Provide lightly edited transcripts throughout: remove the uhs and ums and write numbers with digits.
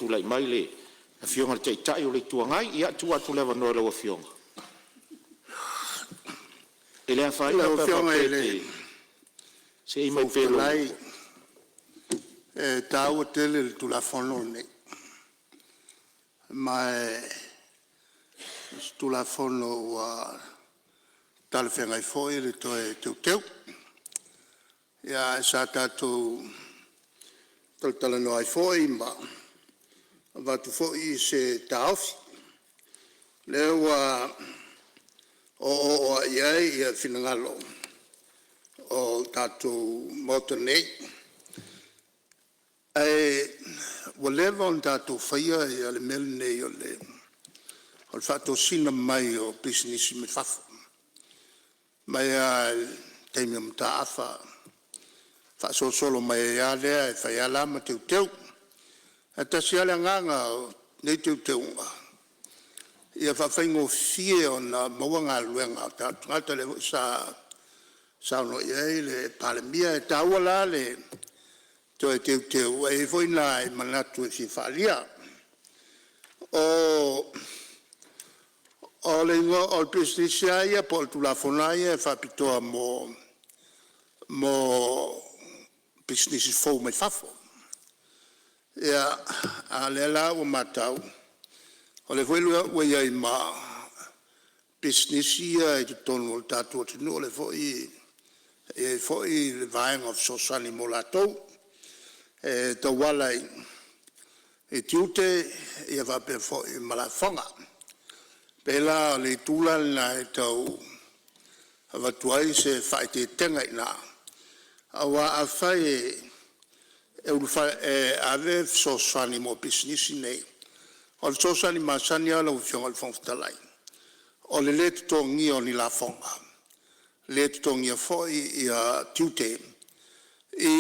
tulai mai le fionga le tai o le tuangai ia tua tu le vano le fionga ele a fai le fionga ele se i mai pelo tau tele tu la fono ne mai tu la fono wa tal fenga foi le toe teu ia sa tatu tal no ai foi ma va tu foi se taofi le wa o ia finangalo o tatu motonei whatever on tatu faia ia le melne o le o fatto sina mai o business me fafo mai teimum taafa fa solo mai ale fa ia la ma teu ata sia la nganga nei teu ia fa faingo fie ona mawanga luenga tatu le sa no ia le palemia tawala le teu e foi na manatu si falia o le o business ia por tu la fonaia fa pitoa mo business fo mai fafo ia ale la o matau o le foi o ia ma business ia e tonu tatu no le foi le vaing of society molato to wala e tiute ia va per foi malafonga pela le tula na e tau avatuai se fai te tenga ina awa a fai e ulfa ave sosani mo business nei o sosani masani ala ufionga al fonftalai o le le tongi o ni la fonga le tongi foi ia tiute e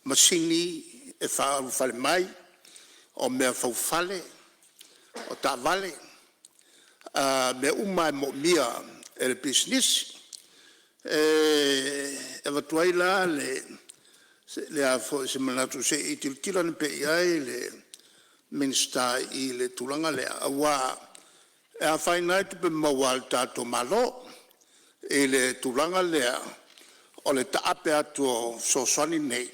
masini e fa fale mai o me fa fale o ta vale me umai mo mia el business va tuaila le a fo se manatu se itiltila ne pe ai le minsta i le tulanga le awa a fai night pe mawal tato malo e le tulanga le o le taape atu so soni nei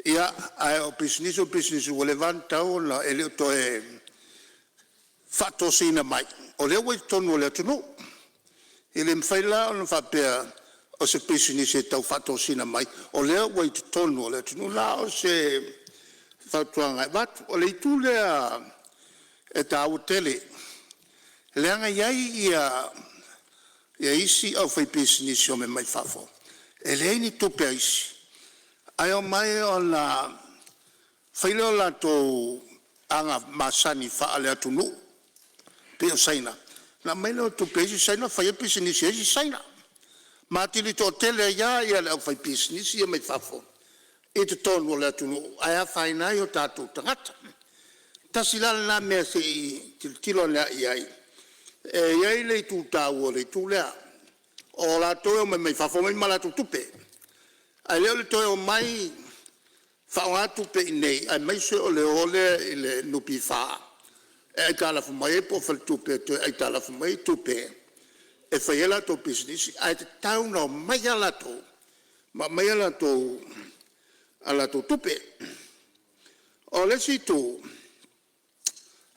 ia ai o business o le vanta ona e le to e fatto sina mai o le wai tonu le tunu ele mfaila on fa per o se business e tau fatto sina mai o le wai tonu le tunu la o se fatto ngai vat o le tule e tau tele le anga iai ia isi o fai business o me mai fafo e le ni tu peisi ai o mai o la failo la to anga masani fa ale atunu pe o saina na mai lo tu peisi saina fa ia business e saina ma tili to tele ia le fai business ia mai fafo e te tonu le atunu ai a faina io tatu tangata tasila na me se tilo le iai e iai le tu tau le tu le o la to mai fafo mai mala tu tupe ai le to mai fa tu pe nei ai mai se o le nupi fa e kala fu mai po fa tu pe ai kala fu mai tu pe e fa ela to business ai te tau no mai ala to ma mai ala to tu pe o le si tu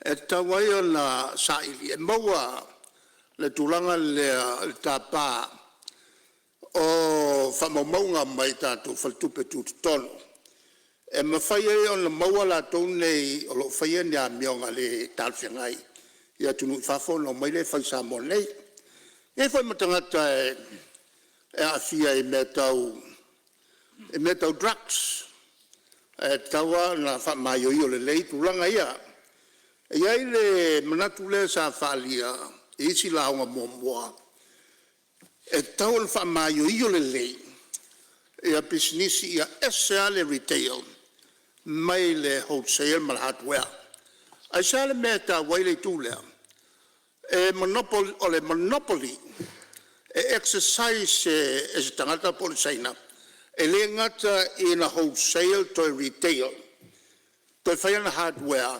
e tawai ona Sailele e maua le tulanga le tapa o whamaunga mai tātou whaltupe tūtono. E mawhaia e o na maua la tau nei o lo whaia ni a mionga le tāwhiangai. Ia tunu whawhono mai le whaisa mo nei. E whai matangata e a fia e me tau drugs. E taua na whamaio i o le lei tūlanga ia. E iai le manatu le sa whalia e isi launga momoa. E tau le whamaio i o le lei, e a business i a esa le retail, mai le wholesale ma le hardware. A sa le mea ta waile tūlea, e monopoly, e exercise e se tangata polisaina, e le ngata i na wholesale to retail. toi whaia na hardware,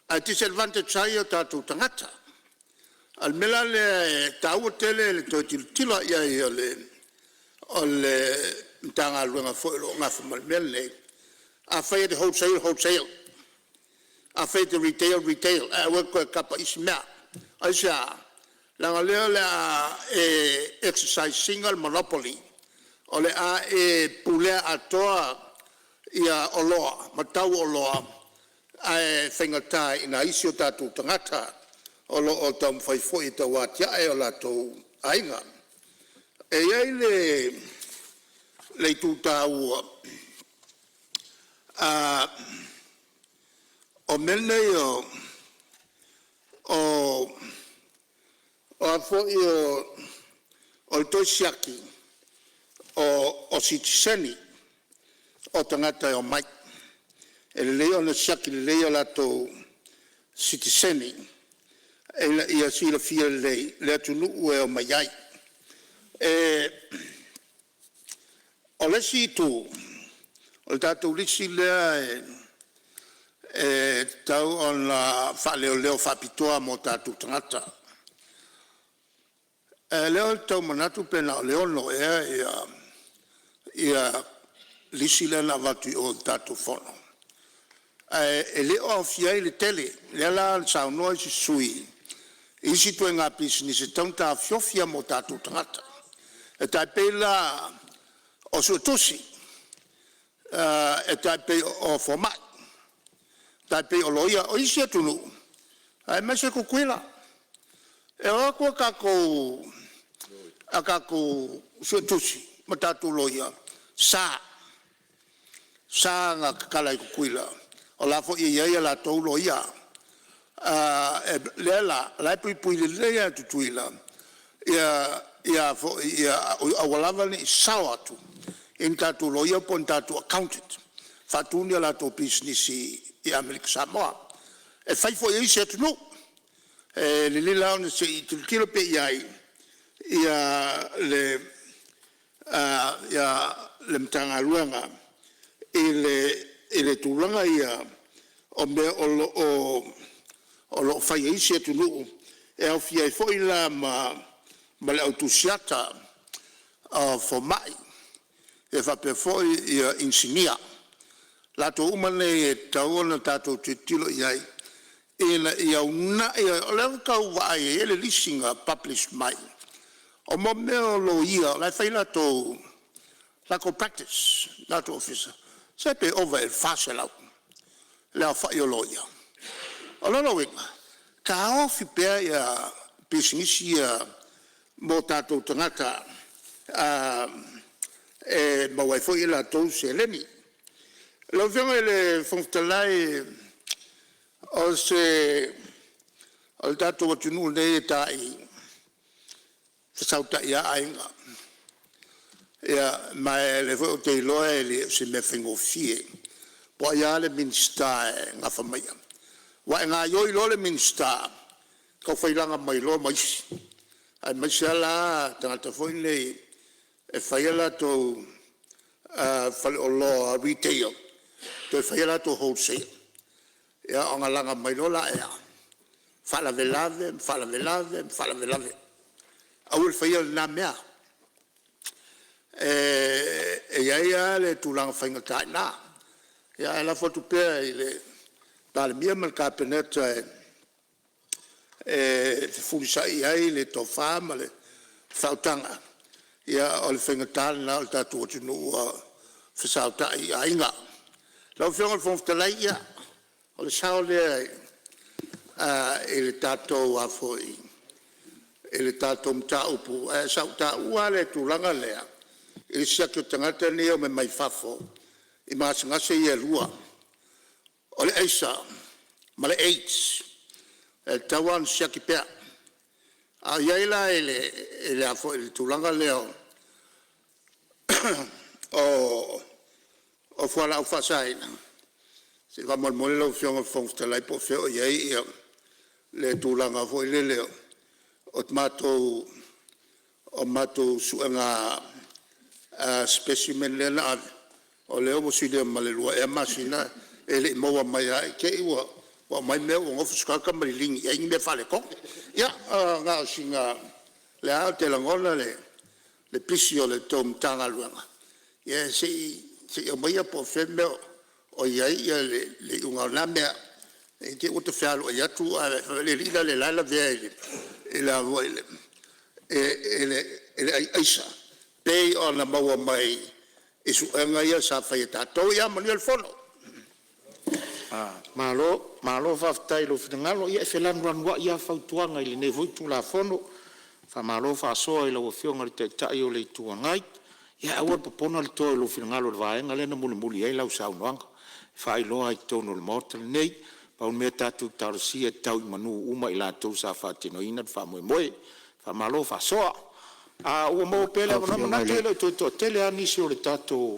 a disadvantage ai o tātou tangata. Al mela le tāua tele le toi tila ia i o le mtanga luenga fwelo ngafu malmele, a whaia de wholesale, a whaia de retail, a wako kapa isi mea, a isa, langa leo le a exercise single monopoly, o le a pulea atoa ia oloa, matau oloa, a whengatai ina isi o tātou tangata, o tam whaifoi ta watia e o latou ainga. E iei le tūtāua, o mene o a fwoi o toi siaki, o sitiseni, o tangata o mai. E le leo na siaki le leo latou sitiseni, e ia sila fia le atunu ue o mai ai. O le si tu, o le tātou lisi lea tau o la whaleo whapitoa mo tātou tangata. Leo tau manatu pena o leono ia lisi lea na watu o tātou whono. E leo au fiai le tele, lea la saunoa si sui, isi tue ngā pisini se taunta fiofia mo tātou tangata. E tai pela o suetosi, e tai pe o formai, tai pe o loia, o isi atunu, e mese kukuila. E o kua kako suetosi, ma tātou loia, sa ngā kakalai kukuila, o la fo ia la tau loia, lela, lai pui lea tutuila, ia awalava ni sawa tu in tatu loia pon tatu accountant fatuni la to business i Amerika Samoa e fai fo i se tu no le lila on se i kilo pe ia le mtanga luanga ile tulanga ia o me o lo fai i se tu no e au fia fo ila ma le autusiata fo mai e fa pe foi insignia la to umane taona tato titilo iai ia una le ka vai ele lisinga published mai o mo me lo ia la fai la to la ko practice la to officer se pe over el fasela la fa yo lo ia o lo winga ka ofi pe ia business ia mo tātou tangata ma wai fo ila tau se leni. Lo venga le fontalai o tātou atunu nei tai fasauta ia ainga. Ma le fo te loe le se me fingo fie. Po ia le minsta nga famaya. Wa nga yo ilo le minsta ko failanga mai lo mai. Ai masala tangata foi nei e faila to fale o lo retail to faila to wholesale ya ona langa mai lola ya fala velave au faila na mea ya le tulang fainga ta na ya la foto pe ile dal mia mal capeneta fulisai ai le tofama le fautanga ia o le whengatāle na o le tātou atunu whasautai ainga. Lau whionga whongatalai ia o le sao lea e le tātou afoi e le tātou mta upu sau tā ua le tūlanga lea e le siaki o tangata ni o me mai fafo i māsangase ia lua o le eisa ma le AIDS e tawan siaki pea a iaila ele afo ele tulanga leo o fuala au fasaina se va mal mole lo fiong fong stalai po feo iai le tulanga fo ile leo o mato suanga specimen le na o leo mo sile malelua e masina ele mo mai ai ke wa mai me o ngofu skaka mai ling e ngi me fale ko ya nga singa le a te langona le pisio le tom tanga luanga ye se o mai po femme o ia le unga na me e te o te falo ya tu le rila le la ve e la ele aisa pe ona maua mai e su anga ia sa fai tatou ia manuel fono malo faftai lo finangalo ia felan ranwa ia fautuanga ile ne voitu la fono fa malo fa so ile o fionga te tai o le tuangai ia o popona le to lo finangalo le vaenga le na muli ai lau saunanga fa ilo ai tono le motel nei pa un meta tu tarsia tau manu uma ila tu sa fatino ina fa moe fa malo fa so o mo pele na tele to tele ani si o le tato